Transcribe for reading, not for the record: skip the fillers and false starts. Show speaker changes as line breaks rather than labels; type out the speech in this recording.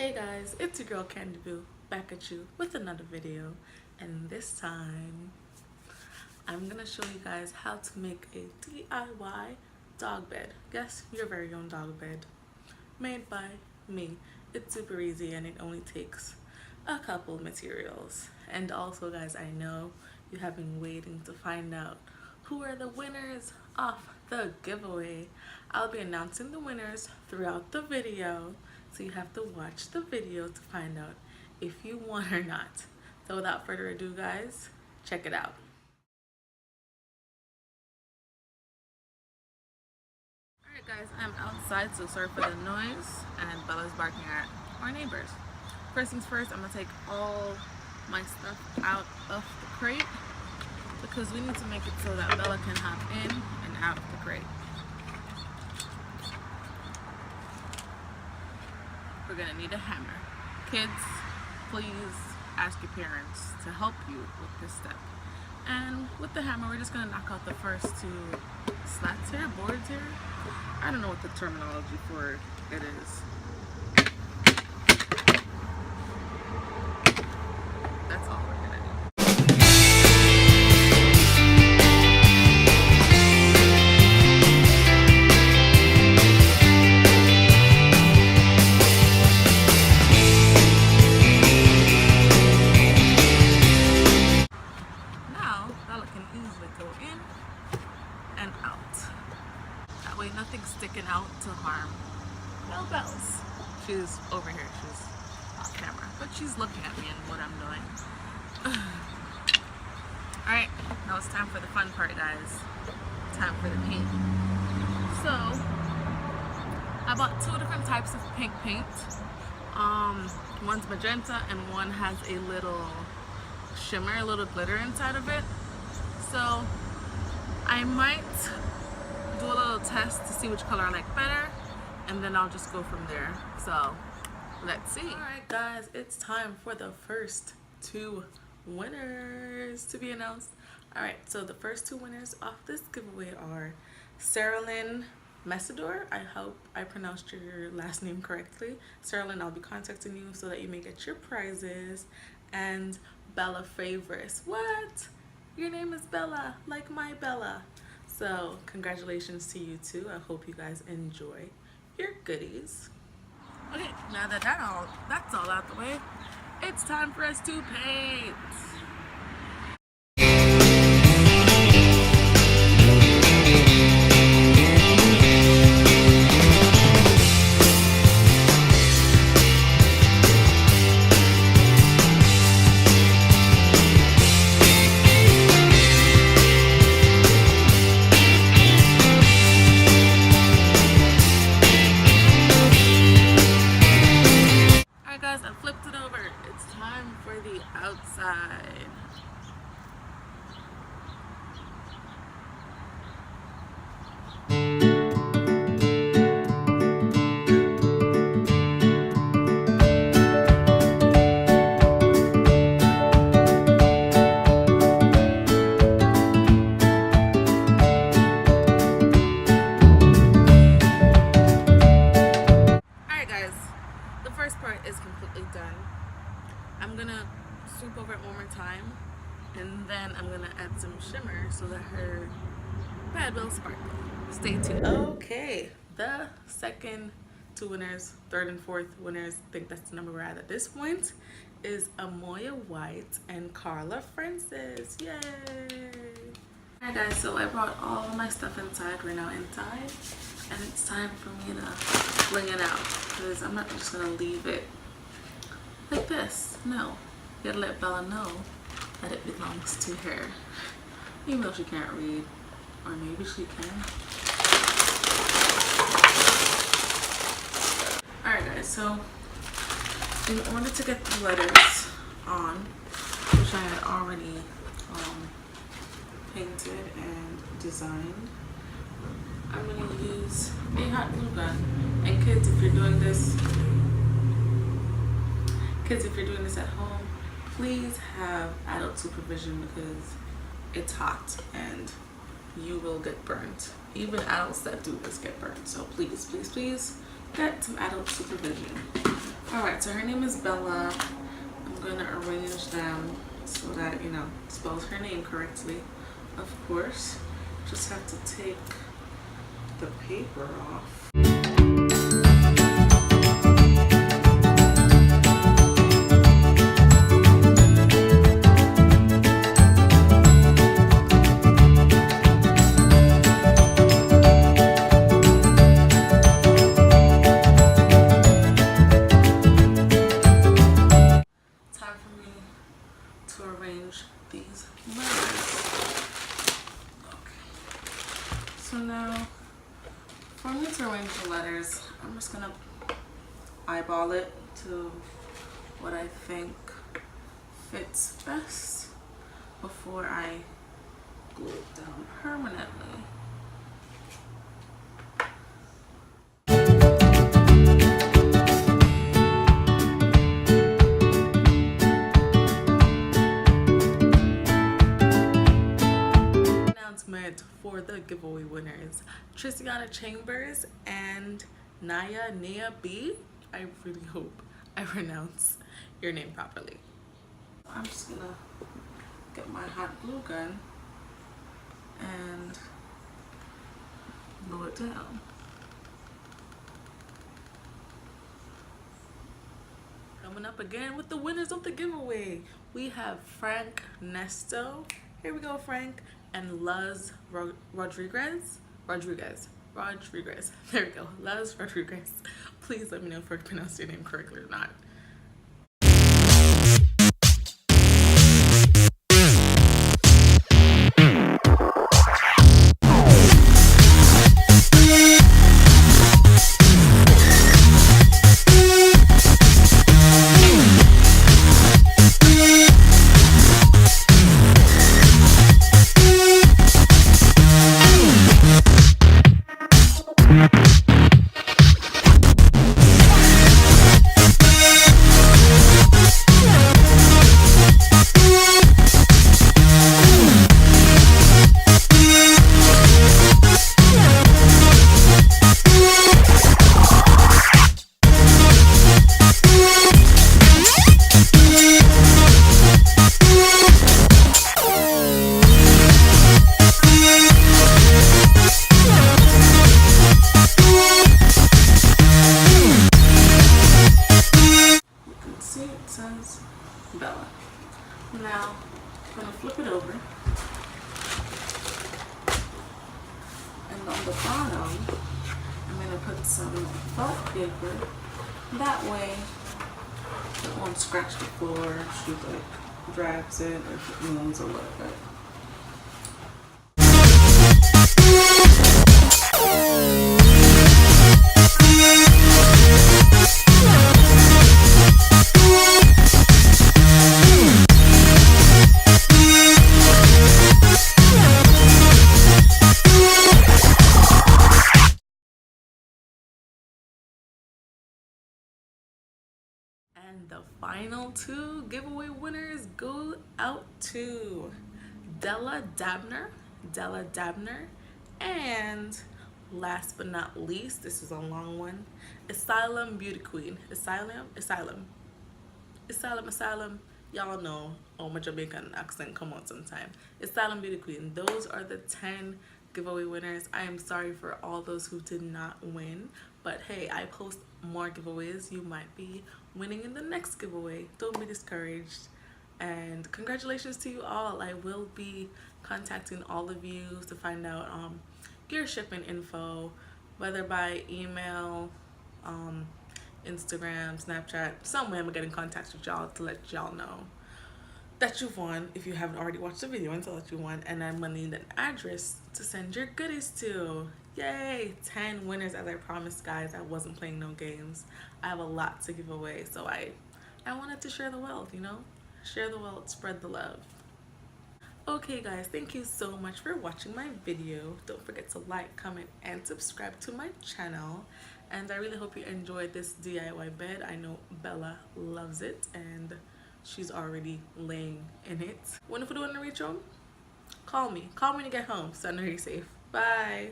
Hey guys, it's your girl Candy Boo back at you with another video, and this time I'm gonna show you guys how to make a DIY dog bed. Yes, your very own dog bed made by me. It's super easy and it only takes a couple materials. And also guys, I know you have been waiting to find out who are the winners of the giveaway. I'll be announcing the winners throughout the video, so you have to watch the video to find out if you won or not. So without further ado guys, check it out. Alright guys, I'm outside, so sorry for the noise, and Bella's barking at our neighbors. First things first, I'm gonna take all my stuff out of the crate because we need to make it so that Bella can hop in and out of the crate. We're gonna need a hammer. Kids, please ask your parents to help you with this step. And with the hammer, we're just gonna knock out the first two slats here, boards here. I don't know what the terminology for it is. That's all we're gonna do. Now, Bella can easily go in and out. That way nothing's sticking out to harm no bells. She's over here, she's off camera, but she's looking at me and what I'm doing. Alright, now it's time for the fun part guys. Time for the paint. So, I bought two different types of pink paint. One's magenta and one has a little shimmer, a little glitter inside of it. So I might do a little test to see which color I like better, and then I'll just go from there. So let's see. Alright guys, it's time for the first two winners to be announced. Alright, so the first two winners of this giveaway are Saralyn Messidor. I hope I pronounced your last name correctly. Saralyn, I'll be contacting you so that you may get your prizes. And Bella Favors. What? Your name is Bella, like my Bella. So congratulations to you too. I hope you guys enjoy your goodies. Okay, now that that's all out the way, it's time for us to paint. I flipped it over. It's time for the outside. Is completely done. I'm gonna swoop over it one more time, and then I'm gonna add some shimmer so that her bed will sparkle. Stay tuned. Okay, the second two winners, third and fourth winners, I think that's the number we're at this point, is Amoya White and Carla Francis. Yay! Alright guys, so I brought all my stuff inside. We're now inside, and it's time for me to fling it out, because I'm not just gonna leave it like this. No, you gotta let Bella know that it belongs to her, even though she can't read, or maybe she can. Alright guys, so in order to get the letters on, which I had already painted and designed, I'm going to use a hot glue gun. And kids, if you're doing this at home, please have adult supervision because it's hot and you will get burnt. Even adults that do this get burnt. So please, please, please get some adult supervision. Alright, so her name is Bella. I'm going to arrange them so that, you know, spells her name correctly. Of course, just have to take the paper off. These letters. Okay. So now, for me to arrange the letters, I'm just gonna eyeball it to what I think fits best before I glue it down permanently. For the giveaway winners, Tristiana Chambers and Nia B. I really hope I pronounce your name properly. I'm just gonna get my hot glue gun and glue it down. Coming up again with the winners of the giveaway, we have Frank Nesto. Here we go, Frank. And Luz Rodriguez. There we go, Luz Rodriguez. Please let me know if I pronounced your name correctly or not. Bella. Now, I'm going to flip it over, and on the bottom, I'm going to put some felt paper. That way, it won't scratch the floor if she like drags it or if it moves a little bit. And the final two giveaway winners go out to Della Dabner, and last but not least, this is a long one, Asylum Beauty Queen. Asylum. Y'all know, oh, my Jamaican accent come out sometime. Asylum Beauty Queen. Those are the 10 giveaway winners. I am sorry for all those who did not win, but hey, I post more giveaways. You might be winning in the next giveaway. Don't be discouraged, and congratulations to you all. I will be contacting all of you to find out your shipping info, whether by email, Instagram, Snapchat, somewhere. I'm gonna get in contact with y'all to let y'all know that you've won if you haven't already watched the video, and to let you won. And I'm gonna need an address to send your goodies to. Yay! 10 winners, as I promised, guys. I wasn't playing no games. I have a lot to give away, so I wanted to share the wealth, you know? Share the wealth, spread the love. Okay guys, thank you so much for watching my video. Don't forget to like, comment, and subscribe to my channel. And I really hope you enjoyed this DIY bed. I know Bella loves it, and she's already laying in it. When if you want to reach home, call me when you get home so I know you're safe. Bye.